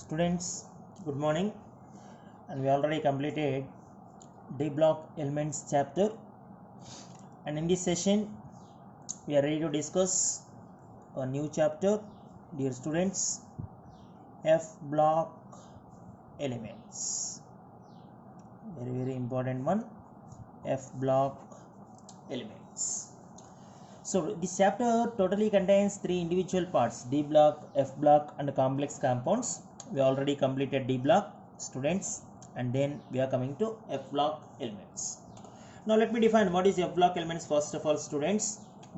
Students, good morning, and we already completed D block elements chapter, and in this session we are ready to discuss a new chapter, dear students, F block elements. Very important one, F block elements. So this chapter totally contains three individual parts: D block, F block, and complex compounds. We already completed D block, students, and then we are coming to F block elements. Now let me define what is F block elements. First of all, students,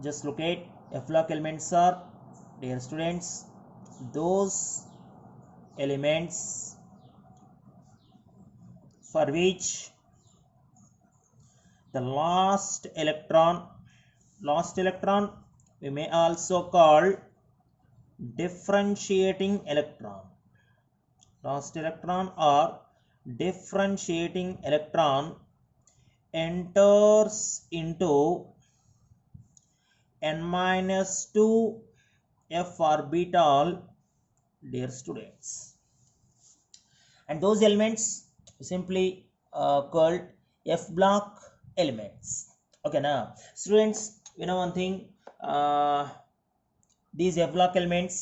just look at F block elements are, dear students, those elements for which the last electron we may also call differentiating electron. Last electron or differentiating electron enters into n-2 f orbital, dear students, and those elements simply called F block elements. Okay, now students, you know one thing, these F block elements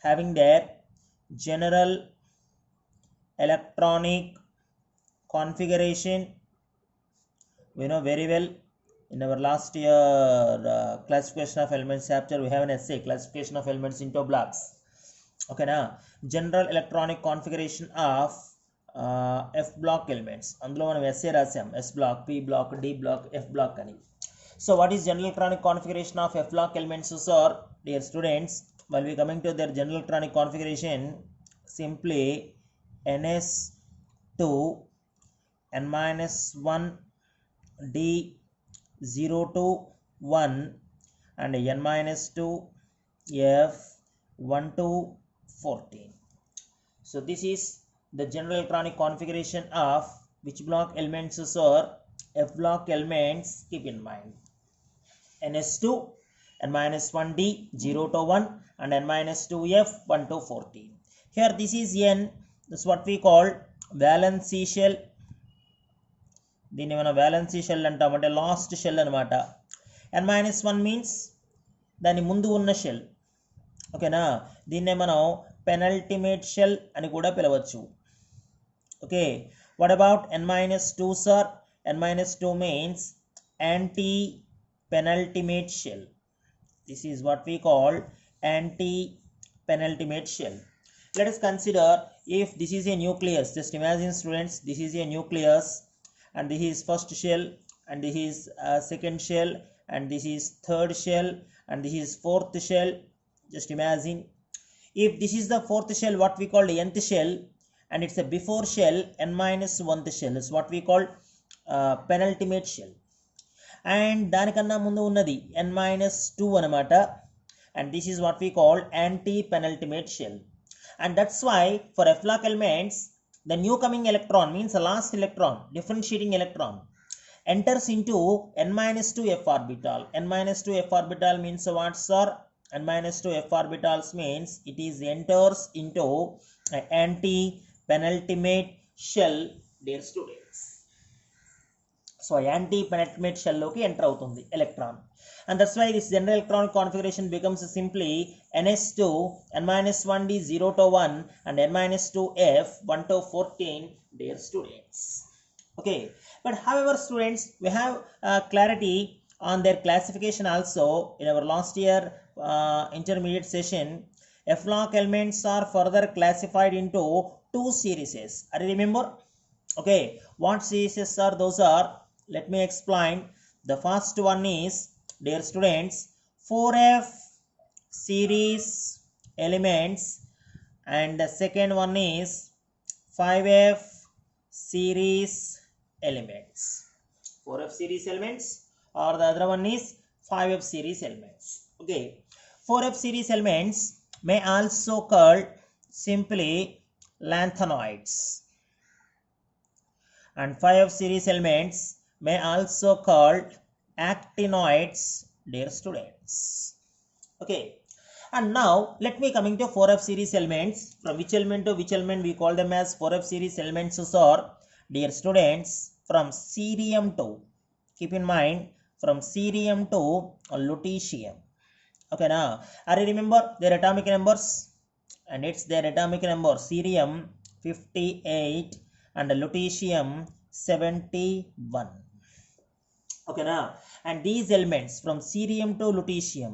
having their general electronic configuration, we know very well. In our last year classification of elements chapter, we have an essay, classification of elements into blocks. Okay, now general electronic configuration of F block elements, అందులో మనం essay రాసాం, S block, P block, D block, F block అని. So what is general electronic configuration of F block elements, sir? Dear students, while we coming to their general electronic configuration, simply ns2 n-1 d0 to 1 and n-2 f 1 to 14. So this is the general electronic configuration of which block elements, sir? F block elements. Keep in mind ns2 n-1 d 0 to 1 and n-2 f 1 to 14. Here this is n, this is what we call valency shell. దీన్ని మనం valency shell అంటాం, అంటే last shell అనమాట. n-1 means దాని ముందు ఉన్న shell. ఓకేనా, దీన్నే మనం పెనల్టిమేట్ షెల్ అని కూడా పిలవచ్చు. Okay, what about n-2 sir? n-2 means anti penultimate shell. This is what we call anti-penultimate shell. Let us consider if this is a nucleus. Just imagine, students, this is a nucleus, and this is first shell, and this is second shell, and this is third shell, and this is fourth shell. Just imagine if this is the fourth shell, what we call the nth shell, and it's a before shell, n-1th shell is what we call penultimate shell. And దానికన్నా ముందు ఉన్నది n-2 అనమాట, and this is what we call anti-penultimate shell. And that's why for F block elements, the new coming electron means the last electron, differentiating electron, enters into n-2 f orbital. n-2 f orbital means what, sir? n-2 f orbitals means it is enters into anti-penultimate shell, dear students. So anti-penultimate shell లోకి enter అవుతుంది electron, and that's why this general electronic configuration becomes simply ns2 n-1 d 0 to 1 and n-2 f 1 to 14, dear students. Okay, but however, students, we have clarity on their classification also in our last year intermediate session. F block elements are further classified into two series. Are you remember? Okay, what series are those? Are, let me explain. The first one is, dear students, 4f series elements, and the second one is 5f series elements. 4f series elements, or the other one is 5f series elements. Okay, 4f series elements may also called simply lanthanoids, and 5f series elements may also called actinoids, dear students. Okay, And now let me coming to 4f series elements. From which element to which element we call them as 4f series elements are, dear students, from cerium to, keep in mind, from cerium to lutetium. Okay, now are you remember their atomic numbers? And it's their atomic number: cerium 58 and lutetium 71. Okay, now and these elements from cerium to lutetium,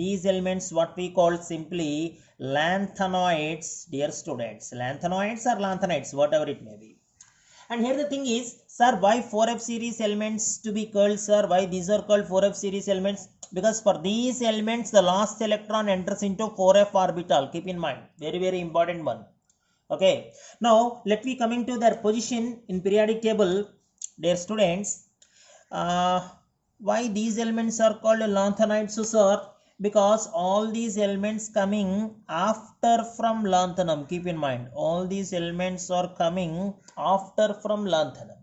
these elements what we call simply lanthanoids, dear students. Lanthanoids or lanthanides, whatever it may be. And here the thing is, sir, why 4f series elements to be called, sir? Why these are called 4f series elements? Because for these elements, the last electron enters into 4f orbital. Keep in mind, very, very important one. Okay. Now, let me coming to their position in periodic table, dear students. Why these elements are called lanthanides, sir? Because all these elements coming after from lanthanum. Keep in mind, all these elements are coming after from lanthanum.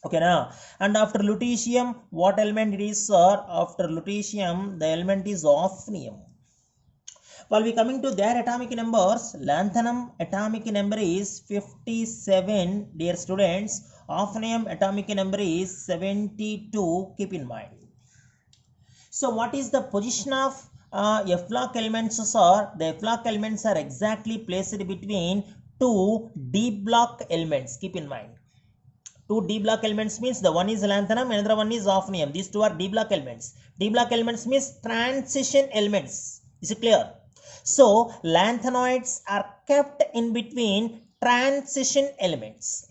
Okay, now and after lutetium, what element it is, sir? After lutetium, the element is hafnium. While we coming to their atomic numbers, lanthanum atomic number is 57, dear students. Hafnium atomic number is 72. Keep in mind. So what is the position of F-block elements, sir? The F-block elements are exactly placed between two D-block elements. Keep in mind. Two D-block elements means the one is lanthanum, another one is hafnium. These two are D-block elements. D-block elements means transition elements. Is it clear? So lanthanoids are kept in between transition elements.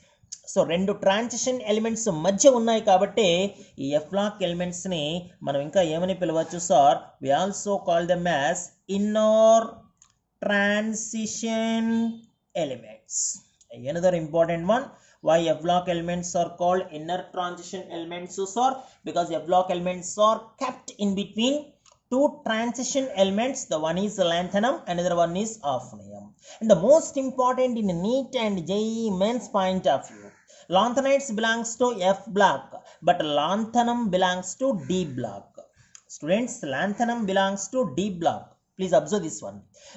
So రెండు transition elements మధ్య ఉన్నాయి కాబట్టి ఈ F block elements ని మనం ఇంకా ఏమని పిలవచ్చు, sir? We also call them as inner transition elements. Another important one, why F block elements are called inner transition elements, sir? Because F block elements are kept in between two transition elements. The one is lanthanum, another one is hafnium. And the most important in NEET and JEE mains point of view, lanthanides belongs to F block, but lanthanum belongs to D block. Students, lanthanum belongs to D block. Please observe this one.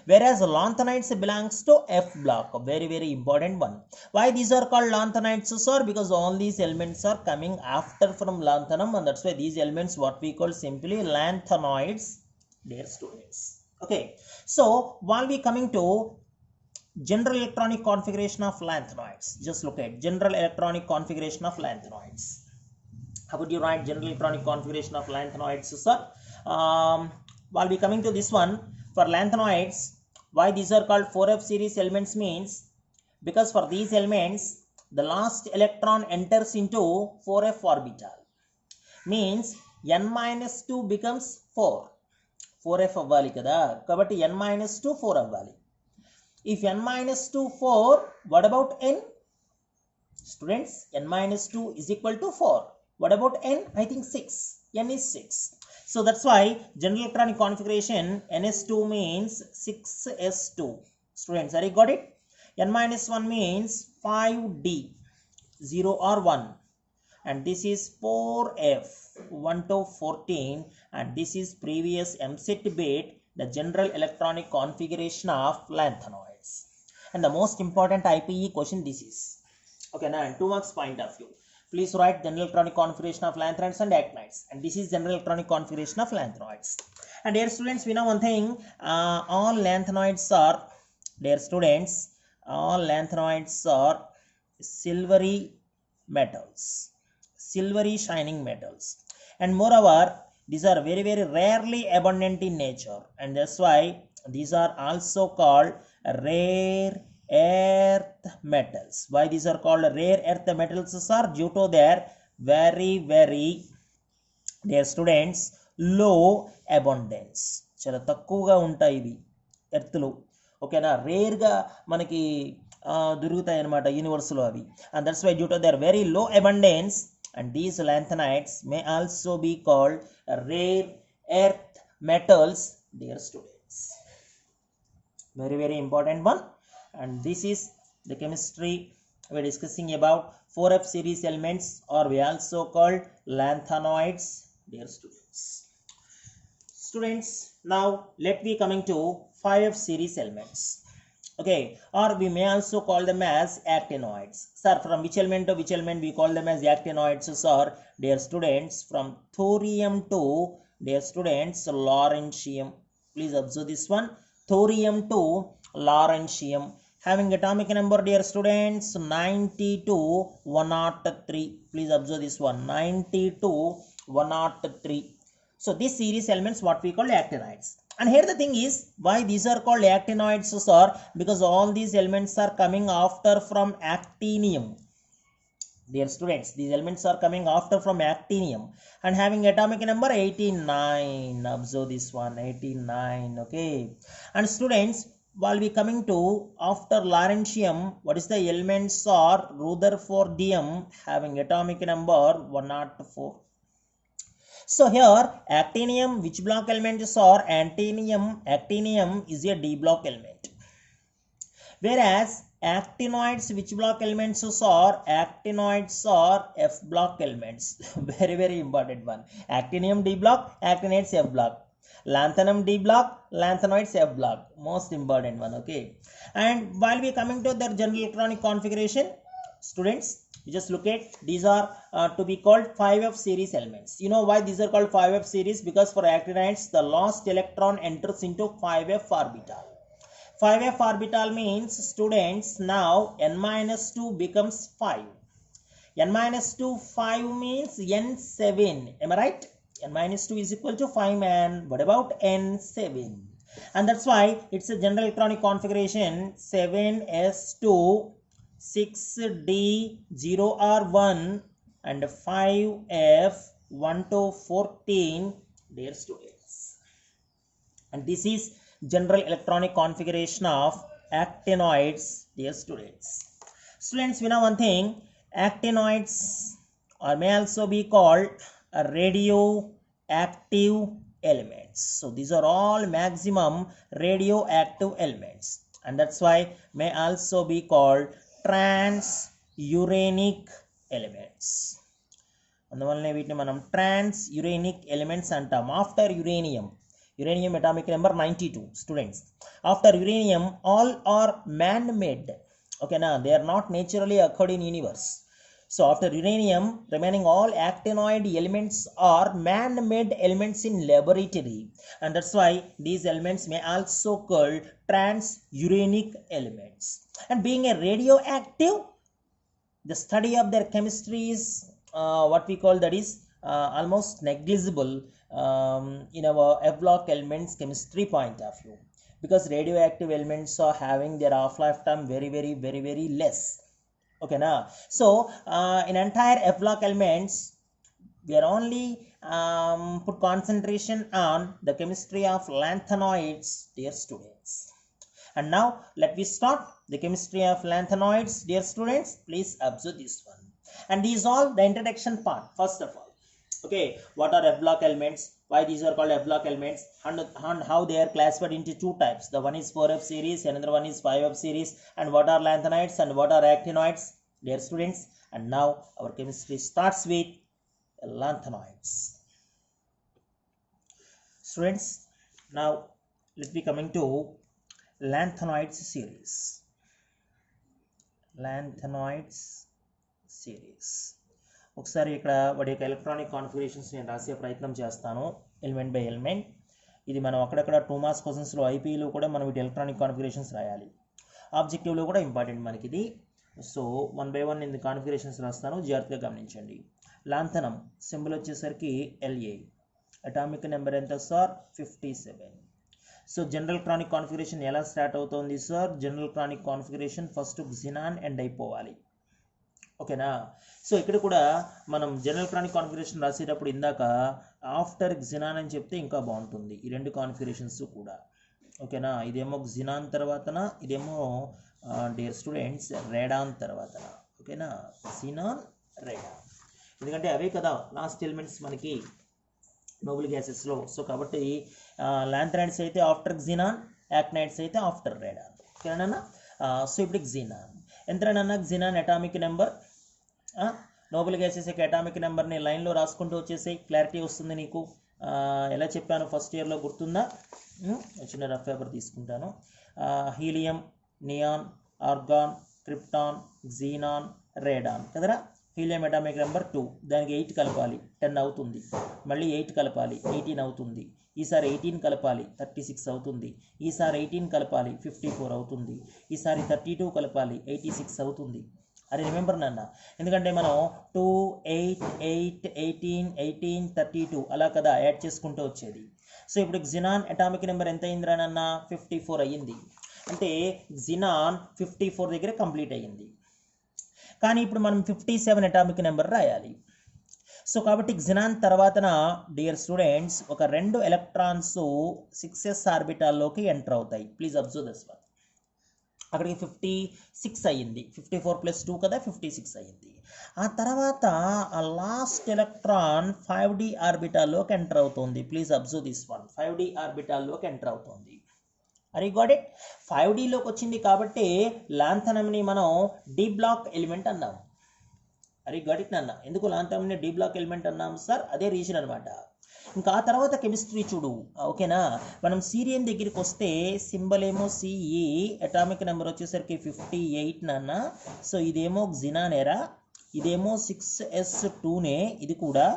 Whereas lanthanides belongs to F block. A very, very important one. Why these are called lanthanides, sir? Because all these elements are coming after from lanthanum, and that's why these elements what we call simply lanthanoids, dear students. Okay. So while we coming to general electronic configuration of lanthanoids, just look at general electronic configuration of lanthanoids. How would you write general electronic configuration of lanthanoids, sir? While we coming to this one, for lanthanoids, why these are called 4f series elements means, because for these elements the last electron enters into 4f orbital, means n-2 becomes 4. 4f అవ్వాలి కదా, కాబట్టి n-2 4 అవ్వాలి. If n-2 4, what about n? Students, n-2 is equal to 4. What about n? I think 6. N is 6. So that's why general electronic configuration ns2 means 6s2. Students, are you got it? n-1 means 5d, 0 or 1. And this is 4f, 1 to 14. And this is previous MCET bit, the general electronic configuration of lanthanoids. And the most important IPE question this is. Okay, now 2 marks point of view. Please write general electronic configuration of lanthanoids and actinides. And this is general electronic configuration of lanthanoids. And dear students, we know one thing. All lanthanoids are, dear students, all lanthanoids are silvery metals. Silvery shining metals. And moreover, these are very, very rarely abundant in nature. And that's why these are also called rare earth metals. Why these are called rare earth metals, sir? Due to their very, very, dear students, low abundance. చాలా తక్కువగా ఉంటాయి ఇవి ఎర్త్లో. ఓకేనా, రేర్గా మనకి దొరుకుతాయి అన్నమాట యూనివర్స్లో అవి. And that's why due to their very low abundance, and these lanthanides may also be called rare earth metals, dear students. Very, very important one. And this is the chemistry we're discussing about 4f series elements, or we also called lanthanoids, dear students. Students, now let me coming to 5F series elements. Okay, or we may also call them as actinoids. Sir, from which element to which element we call them as actinoids? Sir, dear students, from thorium to, dear students, lawrencium. Please observe this one. Thorium to lawrencium, having atomic number, dear students, 90 to 103. Please observe this one, 90 to 103. So this series elements what we call actinoids. And here the thing is, why these are called actinoids, sir? Because all these elements are coming after from actinium. Dear students, these elements are coming after from actinium and having atomic number 89. Observe this one, 89. Okay. And students, while we coming to after lawrencium, what is the elements are rutherfordium, having atomic number 104. So here actinium, which block elements are actinium? Actinium is a D block element. Whereas actinoids, which block elements are? Actinoids are F block elements. Very important one. Actinium D block, actinoids F block. Lanthanum D block, lanthanoids F block. Most important one. Okay. And while we coming to their general electronic configuration, students, you just look at these are to be called 5F series elements. You know why these are called 5F series? Because for actinides, the last electron enters into 5F orbital. 5F orbital means, students, now n-2 becomes 5. n-2, 5 means n7. Am I right? n-2 is equal to 5, man. What about n7? And that's why it's a general electronic configuration 7s2, 6d0r1 and 5f1 to 14, dear students. And this is general electronic configuration of actinoids, dear students. Students, we know one thing, actinoids or may also be called radioactive elements. So these are all maximum radioactive elements, and that's why may also be called transuranic elements. అందువల్లనే వీటిని మనం ట్రాన్స్యురేనిక్ elements అంటాం. After uranium atomic number 92. Students, after uranium, all are man-made. Okay, now they are not naturally occurred in universe. So after uranium, remaining all actinoid elements are man-made elements in laboratory, and that's why these elements may also called transuranic elements. And being a radioactive, the study of their chemistry is what we call, that is almost negligible in our F block elements chemistry point of view, because radioactive elements are having their half-life time very less. Okay, now so in entire F block elements we are only put concentration on the chemistry of lanthanoids, dear students. And now let me start the chemistry of lanthanoids, dear students. Please observe this one. And these all the introduction part. First of all, okay, what are F block elements, why these are called F block elements, and how they are classified into two types. The one is 4F series, another one is 5F series, and what are lanthanoids and what are actinoids, dear students. And now our chemistry starts with lanthanoids. Students, now let me coming to lanthanoids series. Lanthanoids series. ఒకసారి ఇక్కడ వాటి యొక్క electronic configurations నేను రాసే ప్రయత్నం చేస్తాను element by element. ఇది మనం అక్కడక్కడ 2 మార్క్స్ క్వశ్చన్స్లో ఐపీలో కూడా మనం వీటి ఎలక్ట్రానిక్ కాన్ఫిగరేషన్స్ రాయాలి. ఆబ్జెక్టివ్లో కూడా ఇంపార్టెంట్ మనకి ఇది. సో 1 by 1 నేను కాన్ఫిగరేషన్స్ రాస్తాను, జాగ్రత్తగా గమనించండి. లాంథనం సింబల్ వచ్చేసరికి LA, అటామిక్ నెంబర్ ఎంత sir? 57. So general electronic configuration ఎలా స్టార్ట్ అవుతుంది sir? General electronic configuration first xenon end అయిపోవాలి. ఓకేనా? సో ఇక్కడ కూడా మనం జనరల్ ఎలక్ట్రానిక్ కాన్ఫిగరేషన్ రాసేటప్పుడు ఇందాక ఆఫ్టర్ జినాన్ అని చెప్తే ఇంకా బాగుంటుంది, ఈ రెండు కాన్ఫిగరేషన్స్ కూడా. ఓకేనా? ఇదేమో జినాన్ తర్వాతన, ఇదేమో డియర్ స్టూడెంట్స్ రేడాన్ తర్వాతన. ఓకేనా? జినాన్, రేడాన్, ఎందుకంటే అవే కదా లాస్ట్ ఎలిమెంట్స్ మనకి నోబుల్ గ్యాసెస్లో. సో కాబట్టి లాంథనైడ్స్ అయితే ఆఫ్టర్ జినాన్, యాక్టినైడ్స్ అయితే ఆఫ్టర్ రేడాన్. ఓకేనా? సో ఇప్పుడు జినాన్ ఎంతనన్నా xenon atomic number, noble gases యొక్క అటామిక్ నెంబర్ని లైన్లో రాసుకుంటూ వచ్చేసి క్లారిటీ వస్తుంది నీకు. ఎలా చెప్పాను ఫస్ట్ ఇయర్లో గుర్తుందా? చిన్న రఫ్ పేపర్ తీసుకుంటాను. Helium, neon, organ, krypton, xenon, radon కదరా. హీలియం అటామిక్ నెంబర్ 2, దానికి 8 కలపాలి 10 అవుతుంది, మళ్ళీ 8 కలపాలి 18 అవుతుంది, ఈసారి 18 కలపాలి 36 అవుతుంది, ఈసారి 18 కలపాలి 54 అవుతుంది, ఈసారి 32 కలపాలి 86 అవుతుంది. అది రిమెంబర్ నాన్న, ఎందుకంటే మనం 2, 8, 8, 18, 18, 32 అలా కదా యాడ్ చేసుకుంటూ వచ్చేది. సో ఇప్పుడు జినాన్ అటామిక్ నెంబర్ ఎంత అయిందిరా నాన్న? 54 అయ్యింది. అంటే జినాన్ 54 దగ్గర కంప్లీట్ అయ్యింది. కానీ ఇప్పుడు మనం 57 అటామిక్ నెంబర్ రాయాలి. సో కాబట్టి జినాన్ తర్వాతన డియర్ స్టూడెంట్స్ ఒక 2 ఎలక్ట్రాన్స్ 6s ఆర్బిటాల్లోకి ఎంటర్ అవుతాయి. Please observe this one. అక్కడికి 56 అయ్యింది, 54 + 2 కదా 56 అయ్యింది. ఆ తర్వాత ఆ లాస్ట్ ఎలక్ట్రాన్ 5d ఆర్బిటాల్లోకి ఎంటర్ అవుతుంది. Please observe this one, 5d ఆర్బిటాల్లోకి ఎంటర్ అవుతుంది. అరే గాట్ ఇట్. 5dలోకి వచ్చింది కాబట్టి లాంథనమ్ని మనం డి బ్లాక్ ఎలిమెంట్ అన్నాం. అరే గాట్ ఇట్ నాన్న, ఎందుకు లాంథనమ్ని డి బ్లాక్ ఎలిమెంట్ అన్నాం సార్? అదే రీజన్ అనమాట. ఇంకా ఆ తర్వాత కెమిస్ట్రీ చూడు, ఓకేనా. మనం సీరియన్ దగ్గరికి వస్తే సింబల్ ఏమో సిఈ, అటామిక్ నెంబర్ వచ్చేసరికి 58 నాన్న. సో ఇదేమో జినానేరా, ఇదేమో 6s2నే, ఇది కూడా,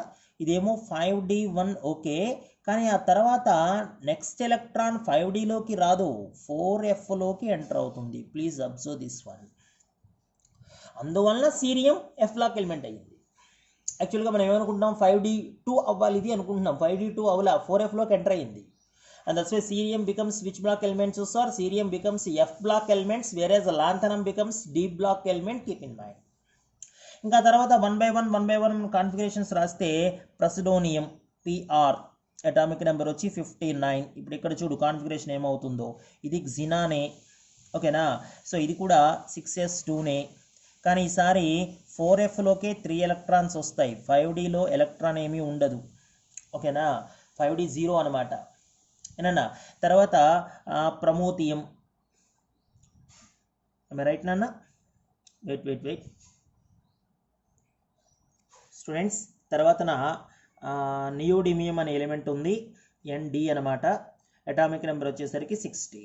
ఇదేమో 5d1 ఓకే. కానీ ఆ తర్వాత నెక్స్ట్ ఎలక్ట్రాన్ 5dలోకి రాదు, 4fలోకి ఎంటర్ అవుతుంది. Please observe this one. అందువలన సీరియం ఎఫ్ లాక్ ఎలిమెంట్ అయ్యింది. యాక్చువల్గా మనం ఏమనుకుంటున్నాం, 5d2 అవ్వాలి ఇది అనుకుంటున్నాం, 5d2 అవ్వలా, 4fలోకి ఎంటర్ అయ్యింది. And that's why cerium becomes which block elements sir? Cerium becomes f block elements, whereas lanthanum becomes d block element. Keep in mind. ఇంకా తర్వాత 1 by 1 కాన్ఫిగరేషన్స్ రాస్తే ప్రసిడోనియం పిఆర్ అటామిక్ నెంబర్ వచ్చి 59. ఇప్పుడు ఇక్కడ చూడు కాన్ఫిగరేషన్ ఏమవుతుందో, ఇది జినానే, ఓకేనా. సో ఇది కూడా 6s2నే, కానీ ఈసారి 4fలోకే 3 ఎలక్ట్రాన్స్ వస్తాయి, 5dలో ఎలక్ట్రాన్ ఏమీ ఉండదు, ఓకేనా. 5d 0 అనమాట, ఏనన్నా. తర్వాత ప్రమోతియం, రైట్ నాన్న? Wait students. తర్వాతన నియోడిమియం అనే ఎలిమెంట్ ఉంది, ND అనమాట. అటామిక్ నెంబర్ వచ్చేసరికి 60.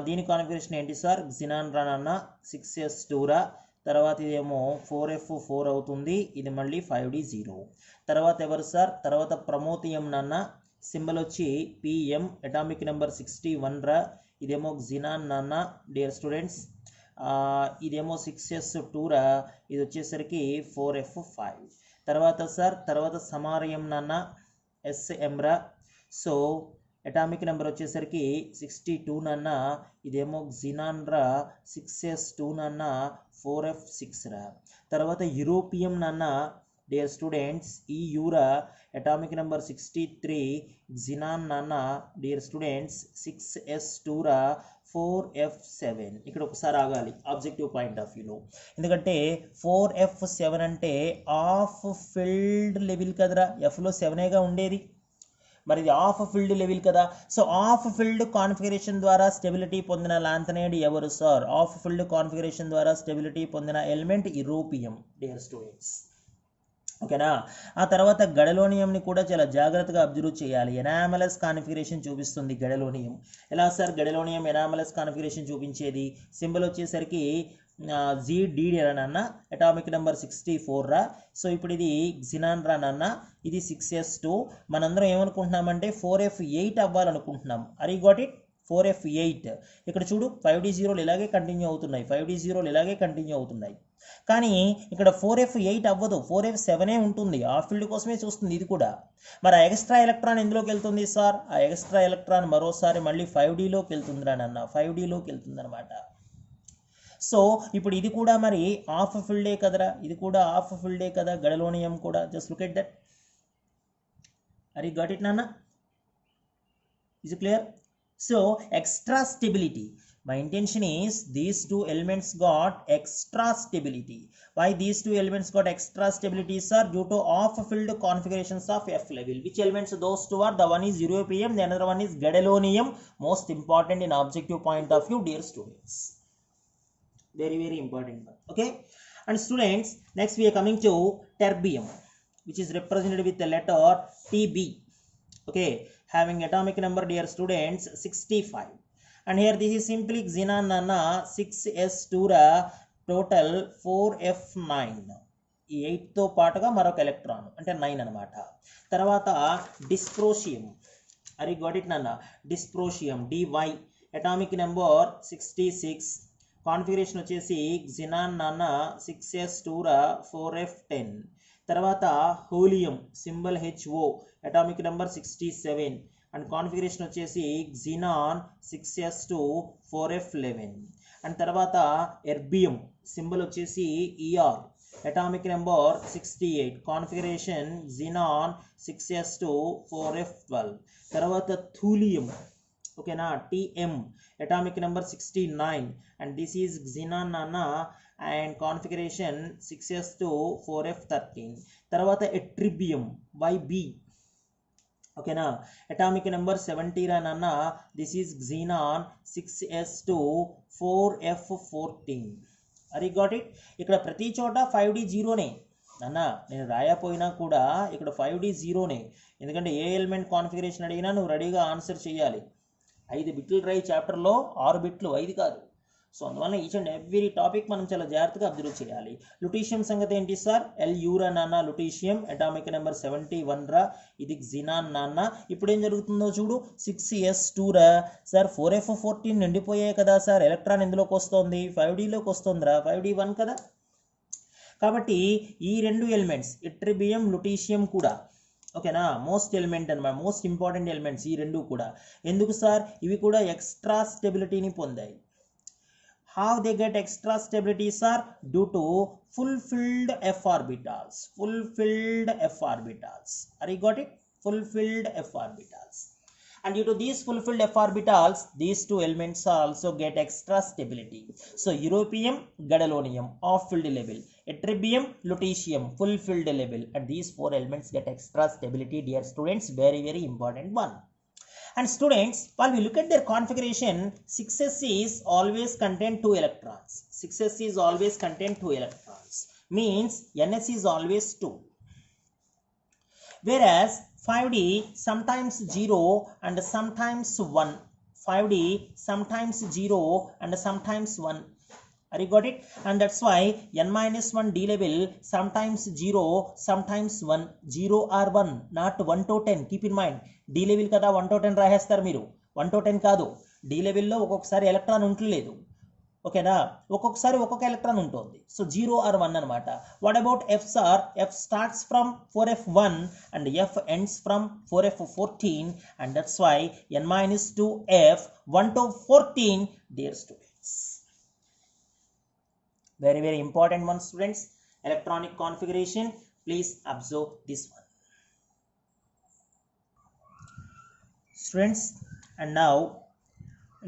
దీని కాన్ఫిగరేషన్ ఏంటి సార్? జినాన్ రానన్న 6s2 రా. తర్వాత ఇదేమో 4f4 అవుతుంది, ఇది మళ్ళీ 5d 0. తర్వాత ఎవరు సార్? తర్వాత ప్రమోతియం నాన్న, సింబల్ వచ్చి PM, అటామిక్ నెంబర్ 61 రా. ఇదేమో జినాన్ నాన్న డియర్ స్టూడెంట్స్, ఇదేమో 6s2 రా, ఇది వచ్చేసరికి 4f5. తర్వాత సార్, తర్వాత సమారియం నాన్న SM రా. సో అటామిక్ నెంబర్ వచ్చేసరికి 62 నాన్న, ఇదేమో జినాన్ రా, 6s2 నాన్న, 4f6 రా. తర్వాత యూరోపియం నాన్న డియర్ స్టూడెంట్స్, ఈ యూరా, అటామిక్ నెంబర్ 63, జినాన్ నాన్న డియర్ స్టూడెంట్స్ 6s2 రా, 4f7. ఇక్కడ ఒకసారి ఆగాలి ఆబ్జెక్టివ్ పాయింట్ ఆఫ్ వ్యూలో, ఎందుకంటే 4f7 అంటే ఆఫ్ ఫిల్డ్ లెవెల్ కదరా, ఎఫ్లో 7గా ఉండేది, మరి ఇది ఆఫ్ ఫిల్డ్ లెవెల్ కదా. సో ఆఫ్ ఫిల్డ్ కాన్ఫిగరేషన్ ద్వారా స్టెబిలిటీ పొందిన లాంథనైడ్ ఎవరు సార్? ఆఫ్ ఫిల్డ్ కాన్ఫిగరేషన్ ద్వారా స్టెబిలిటీ పొందిన ఎలిమెంట్ యూరోపియం డియర్ స్టూడెంట్స్, ఓకేనా. ఆ తర్వాత గడలోనియంని కూడా చాలా జాగ్రత్తగా అబ్జర్వ్ చేయాలి. ఎనామలస్ కాన్ఫిగరేషన్ చూపిస్తుంది గడలోనియం. ఎలా సార్ గడలోనియం ఎనామలస్ కాన్ఫిగరేషన్ చూపించేది? సింబల్ వచ్చేసరికి GD రానన్న, అటామిక్ నెంబర్ 64 రా. సో ఇప్పుడు ఇది జినాన్ రానన్న, ఇది 6s2. మనందరం ఏమనుకుంటున్నామంటే 4f8 అవ్వాలనుకుంటున్నాం. అరే గాట్ ఇట్, 4f8. ఇక్కడ చూడు 5d 0లు ఇలాగే కంటిన్యూ అవుతున్నాయి, 5d 0లు ఇలాగే కంటిన్యూ అవుతున్నాయి. కానీ ఇక్కడ 4f8 అవ్వదు, 4f7 ఉంటుంది. ఆ ఫీల్డ్ కోసమే చూస్తుంది ఇది కూడా. మరి ఆ ఎక్స్ట్రా ఎలక్ట్రాన్ ఎందులోకి వెళ్తుంది సార్? ఆ ఎక్స్ట్రా ఎలక్ట్రాన్ మరోసారి మళ్ళీ 5dలోకి వెళ్తుంది రానన్న, 5dలోకి వెళ్తుంది అనమాట. సో ఇప్పుడు ఇది కూడా మరి ఆఫ్ ఫిల్డే కదరా, ఇది కూడా ఆఫ్ ఫిల్డే కదా గడలోనియం కూడా. Just look at that. అరే గాట్ ఇట్ నాన్న? Is it clear? So extra stability. My intention is these two elements got extra stability. Why these two elements got extra stability, sir? Due to off-filled configurations of F level. Which elements those two are? The one is europium, the another one is gadolinium. Most important in objective point of view, dear students. Very, very important. Okay. And students, next we are coming to terbium, which is represented with the letter TB. Okay, having atomic number, dear students, 65. And here this is simply xenon nana 6s2 ra total 4f9. ఈ 8తో పాటుగా మరొక electron అంటే 9 అనమాట. తర్వాత డిస్ప్రోషియం, అరే got it నాన్న, డిస్ప్రోషియం dy atomic number 66, configuration వచ్చేసి xenon నాన్న 6s2 ra 4f10. తర్వాత హోలియం symbol HO atomic number 67 and configuration వచ్చేసి xenon 6s2 4f11. అండ్ తర్వాత ఎర్బియం సింబల్ వచ్చేసి ER atomic number 68, configuration xenon 6s2 4f12. తర్వాత థూలియం, ఓకేనా, TM atomic number 69 and this is xenon నాన్న and configuration 6s2 4f13. తర్వాత ఎట్రిబియం YB, ఓకేనా, atomic number 70 రా నాన్న, this is xenon 6s2 4f14. అరే గాట్ ఇట్. ఇక్కడ ప్రతి చోట 5D జీరోనే నాన్న, నేను రాయపోయినా కూడా ఇక్కడ 5D జీరోనే, ఎందుకంటే ఏ ఎలిమెంట్ కాన్ఫిగరేషన్ అడిగినా నువ్వు రెడీగా ఆన్సర్ చేయాలి. 5 బిట్లు రాయి చాప్టర్లో, 6 బిట్లు, 5 కాదు. సో అందువల్ల ఈచ్ అండ్ ఎవ్రీ టాపిక్ మనం చాలా జాగ్రత్తగా అబ్జర్వ్ చేయాలి. లుటీషియం సంగతి ఏంటి సార్? LU రా నాన్న లుటీషియం అటామిక్ నెంబర్ 71 రా, ఇది xenon నాన్న. ఇప్పుడు ఏం జరుగుతుందో చూడు, 6s2 రా సార్ 4f14 నిండిపోయాయి కదా సార్, ఎలక్ట్రాన్ ఎందులోకి వస్తుంది? 5Dలోకి వస్తుందిరా, 5D1 కదా. కాబట్టి ఈ రెండు ఎలిమెంట్స్ ఎట్రిబియం లుటీషియం కూడా, ఓకేనా, మోస్ట్ ఎలిమెంట్ అనమాట, మోస్ట్ ఇంపార్టెంట్ ఎలిమెంట్స్ ఈ రెండు కూడా. ఎందుకు సార్? ఇవి కూడా ఎక్స్ట్రా స్టెబిలిటీని పొందాయి. How they get extra stability, sir? Due to fulfilled f orbitals. Fulfilled f orbitals. Are you got it? Fulfilled f orbitals. And due to these fulfilled f orbitals, these two elements also get extra stability. So europium, gadolinium, off-filled level. Ytterbium, lutetium, full-filled level. And these four elements get extra stability, dear students. Very, very important one. And students, while we look at their configuration, 6s is always contain 2 electrons. 6s is always contain 2 electrons. Means ns is always 2. Whereas 5D sometimes 0 and sometimes 1. 5D sometimes 0 and sometimes 1. Are you got it? And that's why n-1 D level sometimes 0, sometimes 1. 0 or 1, not 1 to 10. Keep in mind, D level kada 1 to 10 రాసేస్తారు మీరు, 1 to 10 కాదు. D లెవెల్లో ఒక్కొక్కసారి electron ఉండలేదు, ఓకేనా, ఒక్కొక్కసారి ఒక్కొక్క electron ఉంటుంది. So 0 or 1 అనమాట. What about F sir? F starts from 4f1 and F ends from 4f14 and that's why n-2f 1 to 14, dear students. Very, very important one, students. Electronic configuration, please observe this one, students. And now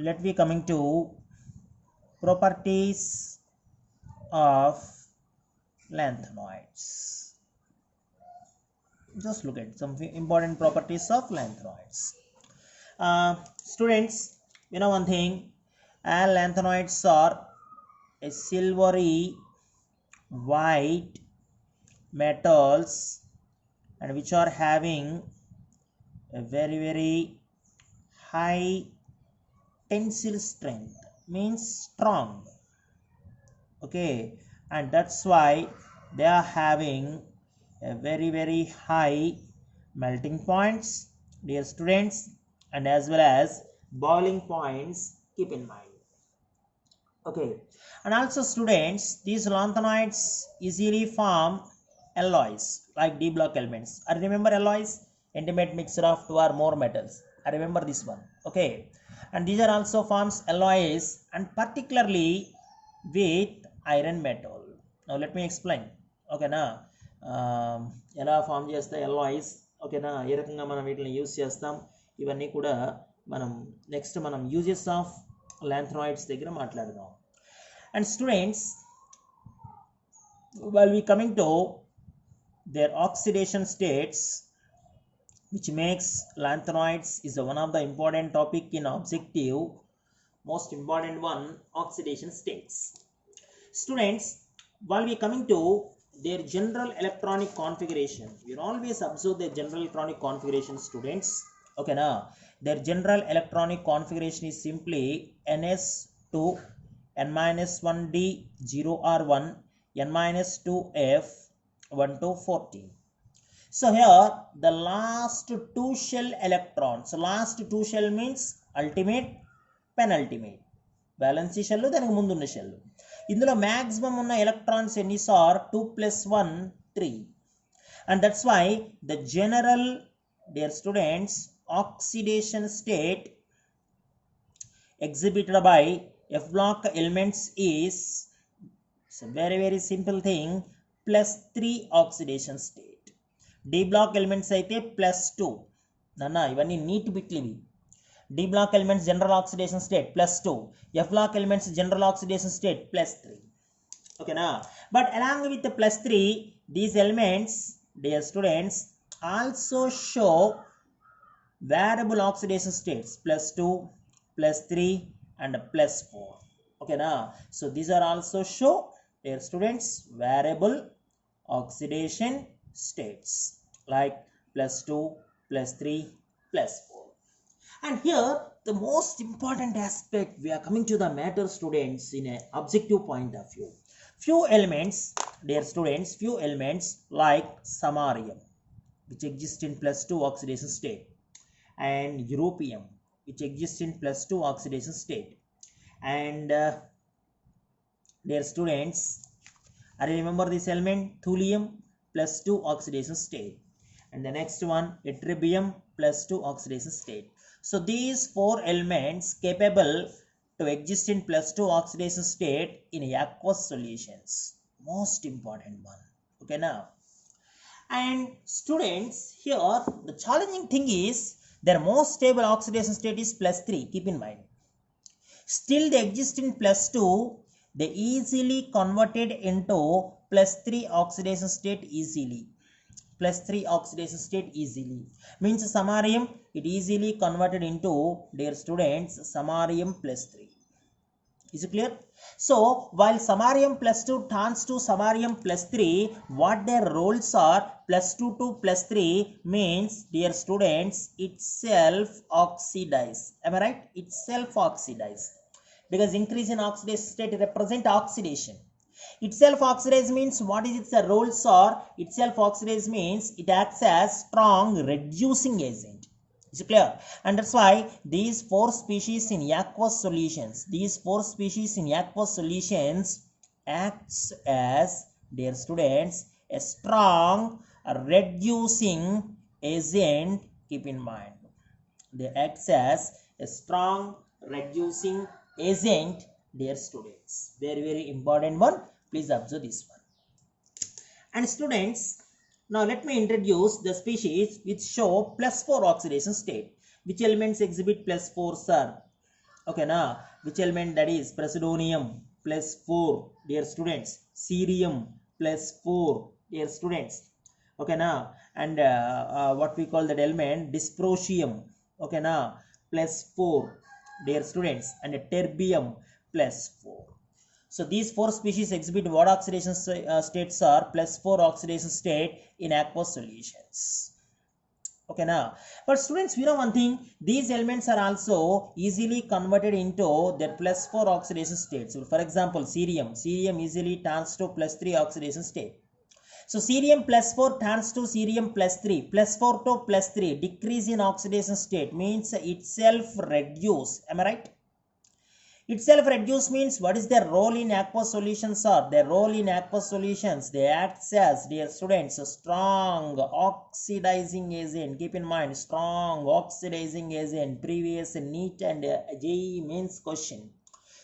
let me coming to properties of lanthanoids. Just look at some important properties of lanthanoids. Students, you know one thing, all lanthanoids are a silvery white metals and which are having a very, very high tensile strength, means strong, okay, and that's why they are having a very, very high melting points, dear students, and as well as boiling points. Keep in mind, okay. And also students, these lanthanoids easily form alloys like D block elements. I remember alloys, intimate mixture of 2 or more metals. I remember this one, okay. And these are also forms alloys and particularly with iron metal. Now let me explain, okay na, ఎలా form చేస్తాయి alloys, ఓకేనా, ఏ రకంగా మనం వీటిని use చేస్తాం, ఇవన్నీ కూడా మనం నెక్స్ట్ మనం యూజెస్ ఆఫ్ lanthanoids దగ్గర మాట్లాడదాం. And students, while we coming to their oxidation states, which makes lanthanoids is one of the important topic in objective, most important one, oxidation states. Students, while we coming to their general electronic configuration, you always observe their general electronic configuration, students. Okay, now their general electronic configuration is simply ns2 n minus 1d 0r1 n minus 2f 1 to 14. So here the last two shell electrons, last two shell means ultimate penultimate, valency shell దానికి ముందు ఉన్న shell, ఇందులో maximum ఉన్న electrons ఎన్ని are 2 plus 1 3, and that's why the general, dear students, oxidation state exhibited by F block elements is, it's a very very simple thing, plus 3 oxidation state. D block elements అయితే plus 2. నాన్న ఇవన్నీ neat బిట్లు ఇవి. D block elements general oxidation state plus 2, F block elements general oxidation state plus 3. Okay na, but along with the plus 3, these elements, dear students, also show variable oxidation states plus 2, plus 3 and plus 4. Okay na, so these are also show, dear students, variable oxidation states like plus 2, plus 3, plus 4. And here the most important aspect, we are coming to the matter, students, in an objective point of view. Few elements, dear students, few elements like samarium, which exist in plus 2 oxidation state, and europium, which exists in plus 2 oxidation state, and dear students, I remember this element thulium plus 2 oxidation state, and the next one ytterbium plus 2 oxidation state. So these four elements capable to exist in plus 2 oxidation state in aqueous solutions, most important one. Okay now, and students, here the challenging thing is their most stable oxidation state is plus 3, keep in mind. Still they exist in plus 2, they easily converted into plus 3 oxidation state easily. Plus 3 oxidation state easily means samarium, it easily converted into, dear students, samarium plus 3. Is it clear? So while samarium plus 2 turns to samarium plus 3, what their roles are, plus 2 to plus 3 means, dear students, itself oxidize. Am I right? Itself oxidize, because increase in oxidation state represent oxidation. Itself oxidize means what is its roles are? Itself oxidize means it acts as strong reducing agent. Is it clear? And that's why these four species in aqueous solutions, acts as, dear students, a strong reducing agent. Keep in mind, they act as a strong reducing agent, dear students. Very very important one, please observe this one. And students, now let me introduce the species which show plus 4 oxidation state. Which elements exhibit plus 4, sir? Okay now, which element? That is praseodymium plus 4, dear students, cerium plus 4, dear students. Okay now, and what we call that element, dysprosium, okay now, plus 4, dear students, and terbium plus 4. So these four species exhibit what oxidation states are? Plus 4 oxidation state in aqueous solutions. Okay now, but students, we know one thing, these elements are also easily converted into their plus 4 oxidation states. So for example, cerium easily turns to plus 3 oxidation state. So cerium plus 4 turns to cerium plus 3, plus 4 to plus 3, decrease in oxidation state means itself reduce. Am I right? Itself reduce means what is their role in aqueous solutions are? Their role in aqueous solutions, they act as, dear students, a strong oxidizing agent. Keep in mind, strong oxidizing agent, previous NEET and JEE mains question.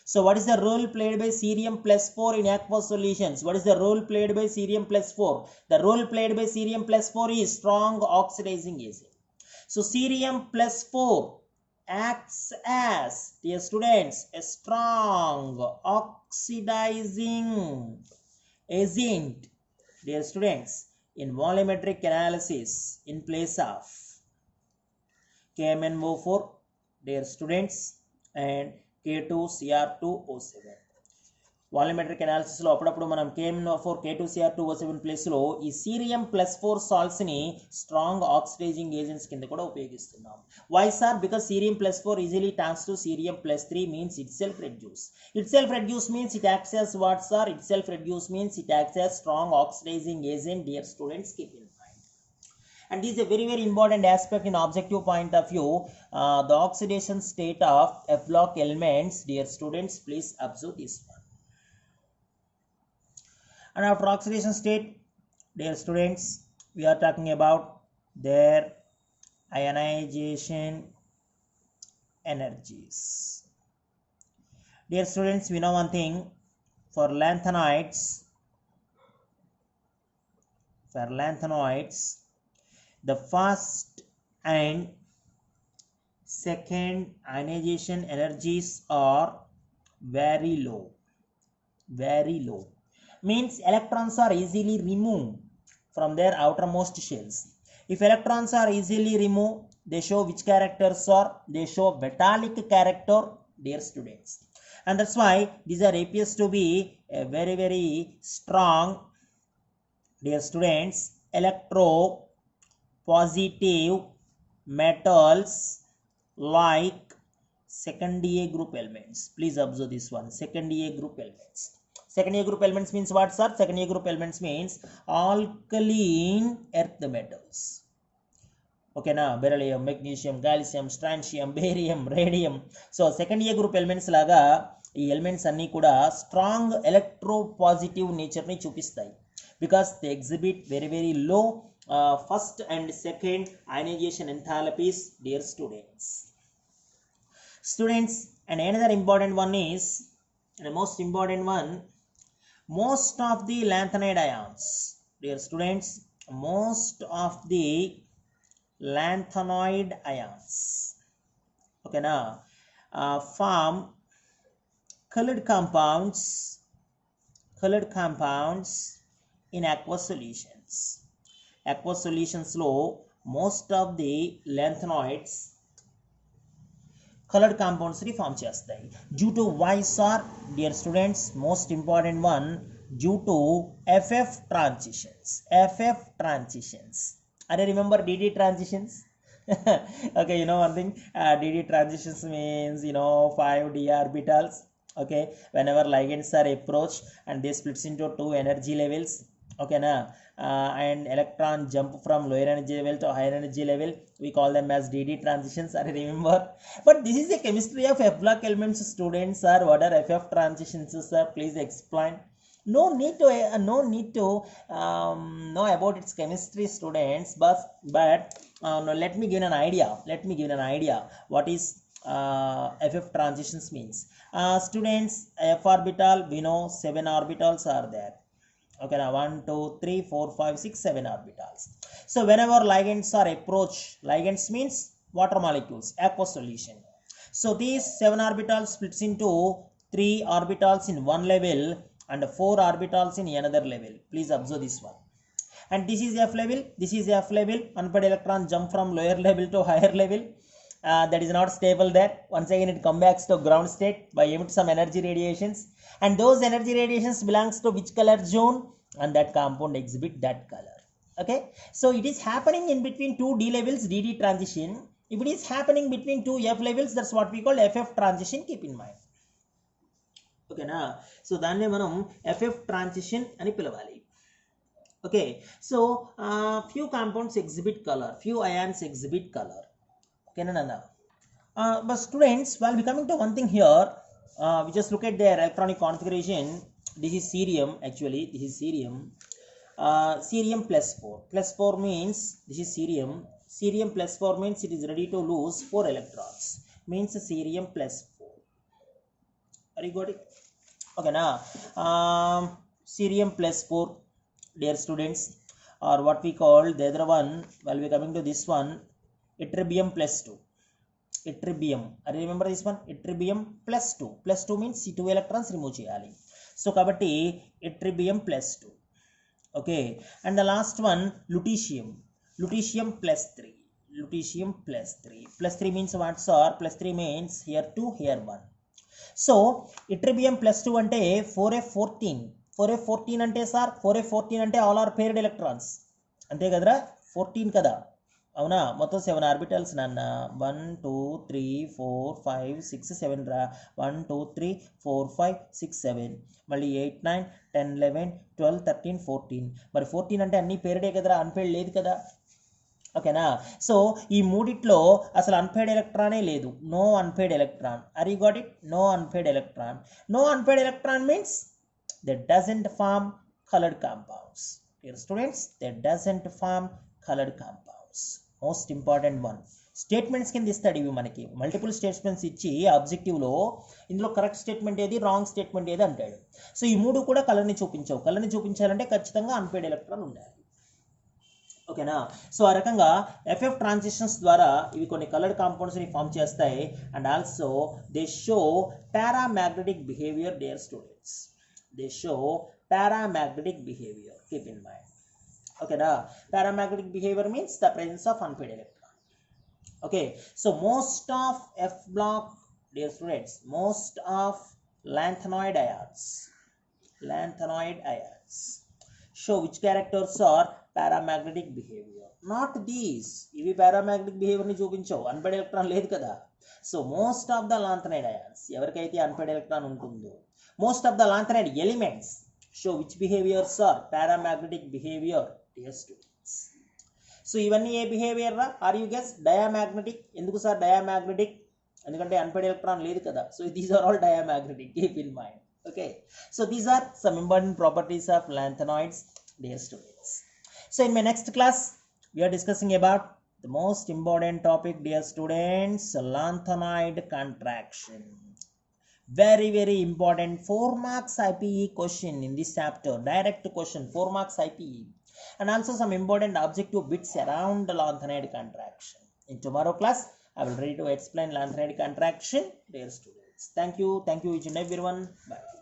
So what is the role played by cerium plus 4 in aqueous solutions? What is the role played by cerium plus 4? The role played by cerium plus 4 is strong oxidizing agent. So cerium plus 4 acts as, dear students, a strong oxidizing agent, dear students, in volumetric analysis in place of KMnO4, dear students, and K2Cr2O7. Volumetric అనాలిసిస్లో అప్పుడప్పుడు మనం KMnO4 K2Cr2O7 ప్లేస్లో ఈ Cerium+4 సాల్ట్స్ని strong oxidising agents కింద కూడా ఉపయోగిస్తున్నాం. Why sir? Because Cerium+4 easily turns to Cerium+3 means itself reduce. Itself reduce means it acts as what, sir? Itself reduce means it acts as strong oxidizing agent. Dear students, keep in mind. And this is a very, very important aspect in objective point of view. The oxidation state of F block elements. Dear students, please observe this one. And after oxidation state, dear students, we are talking about their ionization energies. Dear students, we know one thing. For lanthanoids, the first and second ionization energies are very low. Means electrons are easily removed from their outermost shells. If electrons are easily removed, they show which characters are? They show metallic character, dear students. And that's why these are appears to be a very, very strong, dear students, electropositive metals like second A group elements. Please observe this one, second A group elements. Second A group elements means what, sir? Second A group elements means alkaline earth metals. Okay na, beryllium, magnesium, calcium, strontium, barium, radium. So second A group elements laga ఈ elements అన్నీ కూడా strong ఎలక్ట్రోపాజిటివ్ నేచర్ని చూపిస్తాయి. Because they exhibit very, very low first and second ionisation enthalpies, dear students. And another important one is, and the most important one, most of the lanthanide ions, dear students, most of the lanthanide ions, okay na, form colored compounds in aqueous solutions. Aqueous solutions lo most of the lanthanoids colored compounds ని form చేస్తాయి. Due to why, sir? Dear students, most important one, due to FF transitions. Are you remember DD transitions? Okay, you know one thing, DD transitions means 5d orbitals. Okay, whenever ligands are approached and they splits into two energy levels, okay na, and electron jump from lower energy level to higher energy level, we call them as DD transitions. Are you remember? But this is the chemistry of F block elements, students. Sir, what are FF transitions, sir? Please explain. No need to know about its chemistry, students, but no, let me give an idea what is FF transitions means. Students, F orbital, we know 7 orbitals are there. Okay, now 1 2 3 4 5 6 7 orbitals. So whenever ligands are approached, ligands means water molecules, aqueous solution. So these 7 orbitals splits into 3 orbitals in one level and 4 orbitals in another level. Please observe this one. And this is F level, this is F level. Unpaired electron jump from lower level to higher level. That is not stable there. Once again it comes back to ground state by emit some energy radiations, and those energy radiations belongs to which color zone, and that compound exhibit that color. Okay, so it is happening in between two D levels, DD transition. If it is happening between two F levels, that's what we call FF transition. Keep in mind. Okay na, so danne manam FF transition ani pilavali. Okay, so few compounds exhibit color, few ions exhibit color. Okay na nanda. But students, while we coming to one thing here, we just look at their electronic configuration. This is cerium, actually this is cerium. Cerium+4 means this is cerium+4 means it is ready to lose 4 electrons, means Cerium+4. Are you got it? Okay na, Cerium+4, dear students, or what we call the other one, while we coming to this one, Ytterbium+2. Ytterbium, I remember this one, Ytterbium+2. +2 means 2 electrons remove cheyali. So kabatti Ytterbium+2. Okay, and the last one, Lutetium+3. Lutetium+3 means what, sir? +3 means here 2, here 1. So ఇట్రిబియం +2 అంటే 4f14. 4f14 అంటే sir 4f14 అంటే all are paired electrons అంతే కదరా, 14 కదా, అవునా, మొత్తం 7 orbitals నాన్న. 1 2 3 4 5 6 7 రా, 1 2 3 4 5 6 7, మళ్ళీ 8 9 10 11 12 13 14. మరి 14 అంటే అన్ని పేర్డే కదరా, అన్పేర్డ్ లేదు కదా, ఓకేనా. సో ఈ మూడిట్లో అసలు అన్పేర్డ్ ఎలక్ట్రానే లేదు, no unpaired electron. Are you got it? No unpaired electron. No unpaired electron means that doesn't form colored compounds. Dear students, that doesn't form colored compounds. Most important one. Statements కింద ఇస్తాడు ఇవి మనకి, multiple statements ఇచ్చి ఆబ్జెక్టివ్లో ఇందులో correct statement ఏది, wrong statement ఏది అంటాడు. So ఈ మూడు కూడా కలర్ని చూపించవు. కలర్ని చూపించాలంటే ఖచ్చితంగా అన్పేర్డ్ ఎలక్ట్రాన్ ఉండాలి, ఓకేనా. సో ఆ రకంగా ఎఫ్ఎఫ్ ట్రాన్సిషన్స్ ద్వారా ఇవి కొన్ని కలర్డ్ కాంపౌండ్స్ని ఫామ్ చేస్తాయి. And also they show paramagnetic behaviour dear students. They show paramagnetic behavior, keep in mind, okay na. Paramagnetic behavior means the presence of unpaired electron. Okay, so most of F block, dear students, most of lanthanoid ions show which characters are paramagnetic behavior. Not these, ivi paramagnetic behavior ni chupinchavu, unpaired electron లేదు కదా. So most of the lanthanoid ions, ఎవరికైతే unpaired electron ఉంటుందో, most of the lanthanoid elements show which behaviors are paramagnetic behavior, dear students. So ఇవన్నీ ఏ behaviour రా, are you guess? Diamagnetic. ఎందుకు sir diamagnetic? ఎందుకంటే unpaired electron లేదు కదా. So these are all diamagnetic, keep in mind. Okay, so these are some important properties of lanthanoids, dear students. So in my next class we are discussing about the most important topic, dear students, lanthanoid contraction. Very important 4 marks IPE question in this chapter, direct question, 4 marks IPE, and also some important objective bits around the lanthanoid contraction. In tomorrow class I will ready to explain lanthanoid contraction, dear students. Thank you each and everyone. Bye.